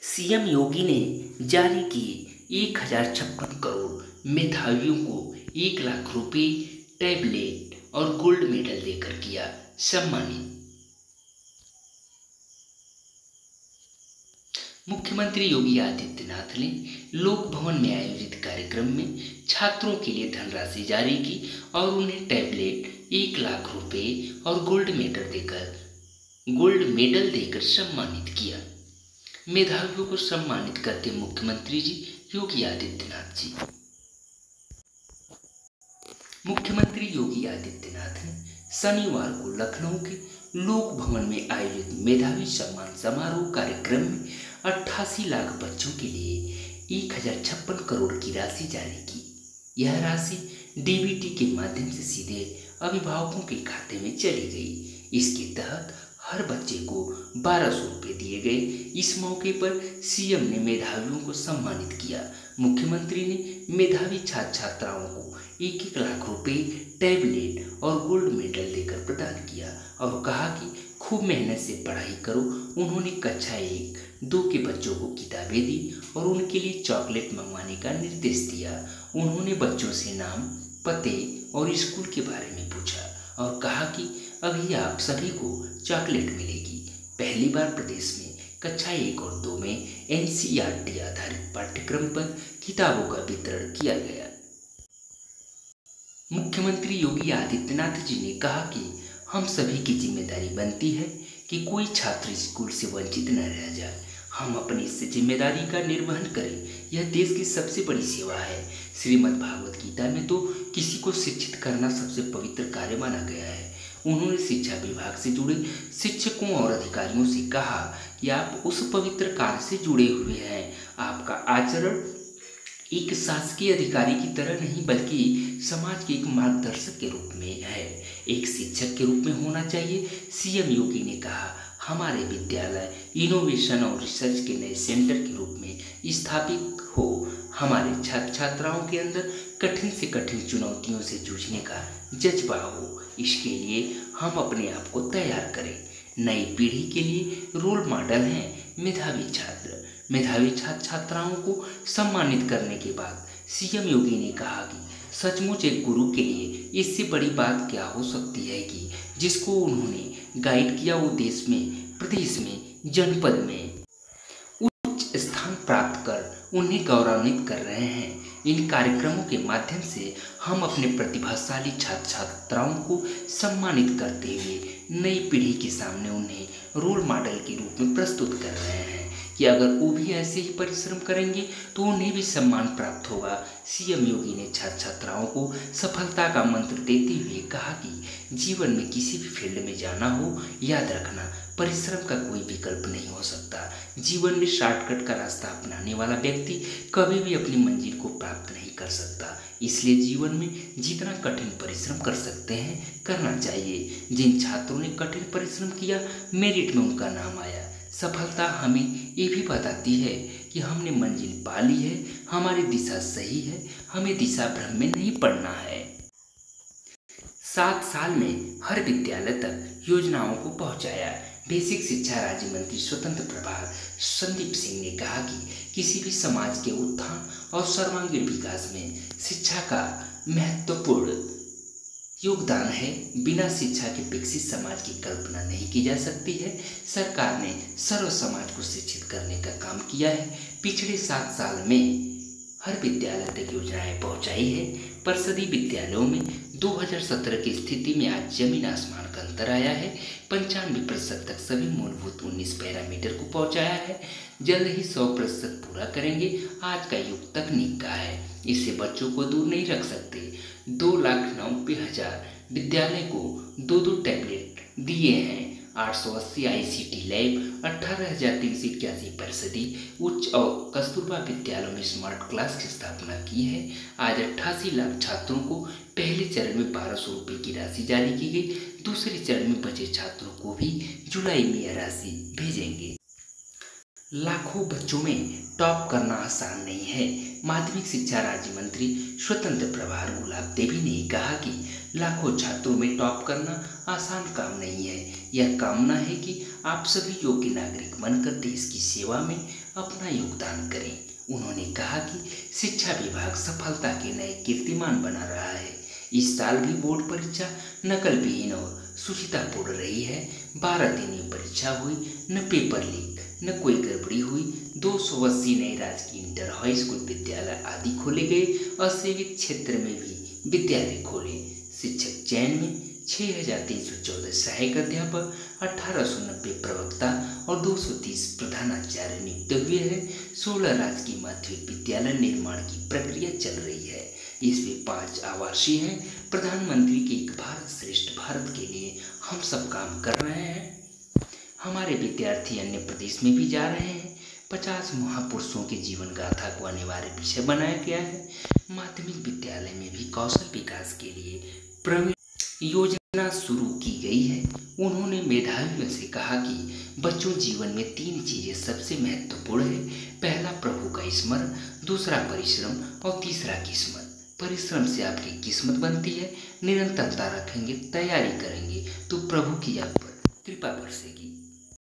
CM योगी ने जारी किए 1056 करोड़ मेधावियों को 1 लाख रुपए, टैबलेट और गोल्ड मेडल देकर किया सम्मानित। मुख्यमंत्री योगी आदित्यनाथ ने लोक भवन में आयोजित कार्यक्रम में छात्रों के लिए धनराशि जारी की और उन्हें टैबलेट, 1 लाख रुपए और गोल्ड मेडल देकर सम्मानित किया। मेधावियों को सम्मानित करते मुख्यमंत्री जी योगी आदित्यनाथ जी। मुख्यमंत्री योगी आदित्यनाथ ने शनिवार को लखनऊ के लोक भवन में आयोजित मेधावी सम्मान समारोह कार्यक्रम में 88 लाख बच्चों के लिए 1056 करोड़ की राशि जारी की। यह राशि डीबीटी के माध्यम से सीधे अभिभावकों के खाते में चली गई। इसके तहत हर बच्चे को 1200 रुपये दिए गए। इस मौके पर सीएम ने मेधावियों को सम्मानित किया। मुख्यमंत्री ने मेधावी छात्र छात्राओं को 1-1 लाख रुपए, टैबलेट और गोल्ड मेडल देकर प्रदान किया और कहा कि खूब मेहनत से पढ़ाई करो। उन्होंने कक्षा 1-2 के बच्चों को किताबें दी और उनके लिए चॉकलेट मंगवाने का निर्देश दिया। उन्होंने बच्चों से नाम, पते और स्कूल के बारे में पूछा और कहा कि अभी आप सभी को चॉकलेट मिलेगी। पहली बार प्रदेश में कक्षा 1 और 2 में एनसीईआरटी आधारित पाठ्यक्रम पर किताबों का वितरण किया गया। मुख्यमंत्री योगी आदित्यनाथ जी ने कहा कि हम सभी की जिम्मेदारी बनती है कि कोई छात्र स्कूल से वंचित न रह जाए। हम अपनी इस जिम्मेदारी का निर्वहन करें। यह देश की सबसे बड़ी सेवा है। श्रीमद् भागवत गीता में तो किसी को शिक्षित करना सबसे पवित्र कार्य माना गया है। उन्होंने शिक्षा विभाग से जुड़े शिक्षकों और अधिकारियों से कहा कि आप उस पवित्र कार्य से जुड़े हुए हैं। आपका आचरण एक शासकीय अधिकारी की तरह नहीं बल्कि समाज के एक मार्गदर्शक के रूप में है, एक शिक्षक के रूप में होना चाहिए। सीएम योगी ने कहा, हमारे विद्यालय इनोवेशन और रिसर्च के नए सेंटर के रूप में स्थापित हो। हमारे छात्र छात्राओं के अंदर कठिन से कठिन चुनौतियों से जूझने का जज्बा हो। इसके लिए हम अपने आप को तैयार करें। नई पीढ़ी के लिए रोल मॉडल हैं मेधावी छात्र। मेधावी छात्र छात्राओं को सम्मानित करने के बाद सीएम योगी ने कहा कि सचमुच एक गुरु के लिए इससे बड़ी बात क्या हो सकती है कि जिसको उन्होंने गाइड किया वो देश में, प्रदेश में, जनपद में उच्च स्थान प्राप्त कर उन्हें गौरवान्वित कर रहे हैं। इन कार्यक्रमों के माध्यम से हम अपने प्रतिभाशाली छात्र छात्राओं को सम्मानित करते हुए नई पीढ़ी के सामने उन्हें रोल मॉडल के रूप में प्रस्तुत कर रहे हैं कि अगर वो भी ऐसे ही परिश्रम करेंगे तो उन्हें भी सम्मान प्राप्त होगा। सीएम योगी ने छात्र छात्राओं को सफलता का मंत्र देते हुए कहा कि जीवन में किसी भी फील्ड में जाना हो, याद रखना परिश्रम का कोई विकल्प नहीं हो सकता। जीवन में शॉर्टकट का रास्ता अपनाने वाला व्यक्ति कभी भी अपनी मंजिल को प्राप्त नहीं कर सकता। इसलिए जीवन में जितना कठिन परिश्रम कर सकते हैं करना चाहिए। जिन छात्रों ने कठिन परिश्रम किया, मेरिट में उनका नाम आया। सफलता हमें ये भी बताती है कि हमने मंजिल पा ली है, हमारी दिशा सही है, हमें दिशा भ्रम में नहीं पड़ना है। 7 साल में हर विद्यालय तक योजनाओं को पहुंचाया। बेसिक शिक्षा राज्य मंत्री स्वतंत्र प्रभार संदीप सिंह ने कहा कि किसी भी समाज के उत्थान और सर्वांगीण विकास में शिक्षा का महत्वपूर्ण योगदान है। बिना शिक्षा के विकसित समाज की कल्पना नहीं की जा सकती है। सरकार ने सर्व समाज को शिक्षित करने का काम किया है। पिछले 7 साल में हर विद्यालय तक योजनाएं पहुंचाई है। परिषदीय विद्यालयों में 2017 की स्थिति में आज जमीन आसमान का अंतर आया है। 95% तक सभी मूलभूत 19 पैरामीटर को पहुंचाया है। जल्द ही 100% पूरा करेंगे। आज का युग तकनीक का है, इससे बच्चों को दूर नहीं रख सकते। 2,90,000 विद्यालय को 2-2 टैबलेट दिए हैं। 880 ICT लैब, 18,381 परिषदीय उच्च और कस्तूरबा विद्यालयों में स्मार्ट क्लास की स्थापना की है। आज 88 लाख छात्रों को पहले चरण में 1200 रुपये की राशि जारी की गई। दूसरे चरण में बचे छात्रों को भी जुलाई में यह राशि भेजेंगे। लाखों बच्चों में टॉप करना आसान नहीं है। माध्यमिक शिक्षा राज्य मंत्री स्वतंत्र प्रभार गुलाब देवी ने कहा कि लाखों छात्रों में टॉप करना आसान काम नहीं है। यह कामना है कि आप सभी योग्य नागरिक बनकर देश की सेवा में अपना योगदान करें। उन्होंने कहा कि शिक्षा विभाग सफलता के नए कीर्तिमान बना रहा है। इस साल भी बोर्ड परीक्षा नकल विहीन और शुचितापूर्ण रही है। 12 दिन में परीक्षा हुई, न पेपर लीक, न कोई गड़बड़ी हुई। 280 नए राजकीय इंटर हाई स्कूल विद्यालय आदि खोले गए। असेवित क्षेत्र में भी विद्यालय खोले। शिक्षक चयन में 6,314 सहायक अध्यापक, 1890 प्रवक्ता और 230 प्रधानाचार्य नियुक्त हुए हैं। 16 राजकीय माध्यमिक विद्यालय निर्माण की प्रक्रिया चल रही है। इसमें 5 आवासीय हैं। प्रधानमंत्री के एक भारत श्रेष्ठ भारत के लिए हम सब काम कर रहे हैं। हमारे विद्यार्थी अन्य प्रदेश में भी जा रहे हैं। 50 महापुरुषों के जीवन गाथा को अनिवार्य विषय बनाया गया है। माध्यमिक विद्यालय में भी कौशल विकास के लिए प्रवीण योजना शुरू की गई है। उन्होंने मेधावियों से कहा कि बच्चों, जीवन में 3 चीजें सबसे महत्वपूर्ण है। पहला प्रभु का स्मरण, दूसरा परिश्रम और तीसरा किस्मत। परिश्रम से आपकी किस्मत बनती है। निरंतरता रखेंगे, तैयारी करेंगे तो प्रभु की आप पर कृपा बरसेगी।